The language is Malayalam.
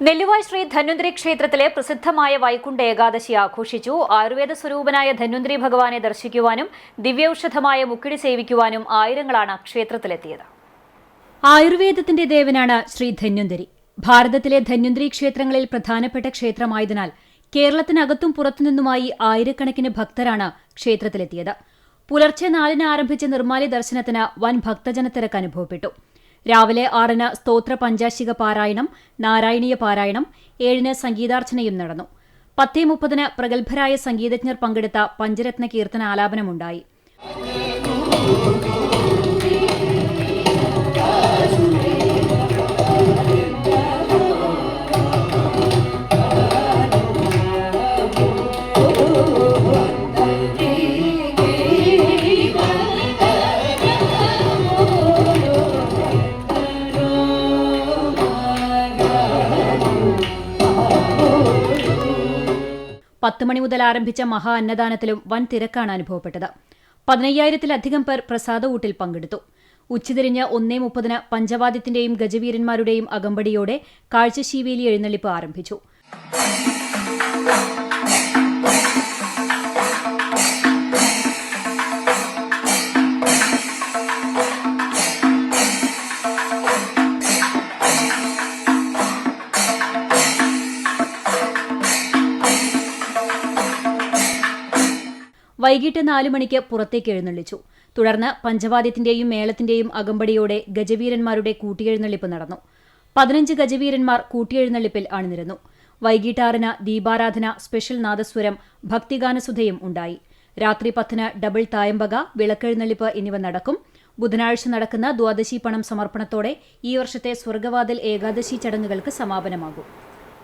നെല്ലുവായ് ശ്രീ ധന്വന്തരി ക്ഷേത്രത്തിലെ പ്രസിദ്ധമായ വൈകുണ്ഠ ഏകാദശി ആഘോഷിച്ചു. ആയുർവേദ സ്വരൂപനായ ധന്വന്തരി ഭഗവാനെ ദർശിക്കുവാനും ദിവ്യൌഷധമായ മുക്കിടി സേവിക്കുവാനും ആയിരങ്ങളാണ് ക്ഷേത്രത്തിലെത്തിയത്. ആയുർവേദത്തിന്റെ ദേവനാണ് ശ്രീ ധന്വന്തരി. ഭാരതത്തിലെ ധന്വന്തരി ക്ഷേത്രങ്ങളിൽ പ്രധാനപ്പെട്ട ക്ഷേത്രമായതിനാൽ കേരളത്തിനകത്തും പുറത്തുനിന്നുമായി ആയിരക്കണക്കിന് ഭക്തരാണ് ക്ഷേത്രത്തിലെത്തിയത്. പുലർച്ചെ 4-ന് ആരംഭിച്ച നിർമ്മാല്യ ദർശനത്തിന് വൻ ഭക്തജനത്തിരക്ക് അനുഭവപ്പെട്ടു. രാവിലെ 6-ന് സ്തോത്ര പഞ്ചാശിക പാരായണം, നാരായണീയ പാരായണം, 7-ന് സംഗീതാർച്ചനയും നടന്നു. 10:30-ന് പ്രഗത്ഭരായ സംഗീതജ്ഞർ പങ്കെടുത്ത പഞ്ചരത്ന കീർത്തന ആലാപനമുണ്ടായി. പത്ത് മണി മുതൽ ആരംഭിച്ച മഹാ അന്നദാനത്തിലും വൻ തിരക്കാണ് അനുഭവപ്പെട്ടത്. 15,000-ലധികം പേർ പ്രസാദഊട്ടിൽ പങ്കെടുത്തു. ഉച്ചതിരിഞ്ഞ് 1:30-ന് പഞ്ചവാദ്യത്തിന്റെയും ഗജവീരന്മാരുടെയും അകമ്പടിയോടെ കാഴ്ചശീവേലി എഴുന്നള്ളിപ്പ് ആരംഭിച്ചു. വൈകിട്ട് 4 മണിക്ക് പുറത്തേക്ക് എഴുന്നള്ളിച്ചു. തുടർന്ന് പഞ്ചവാദ്യത്തിന്റെയും മേളത്തിന്റെയും അകമ്പടിയോടെ ഗജവീരന്മാരുടെ കൂട്ടിയെഴുന്നള്ളിപ്പ് നടന്നു. 15 ഗജവീരന്മാർ കൂട്ടിയെഴുന്നള്ളിപ്പിൽ അണിനിരന്നു. വൈകിട്ട് 6-ന് ദീപാരാധന, സ്പെഷ്യൽ നാദസ്വരം, ഭക്തിഗാനസുധയും ഉണ്ടായി. രാത്രി 10-ന് ഡബിൾ തായമ്പക, വിളക്കെഴുന്നള്ളിപ്പ് എന്നിവ നടക്കും. ബുധനാഴ്ച നടക്കുന്ന ദ്വാദശി പണം സമർപ്പണത്തോടെ ഈ വർഷത്തെ സ്വർഗവാതിൽ ഏകാദശി ചടങ്ങുകൾക്ക് സമാപനമാകും.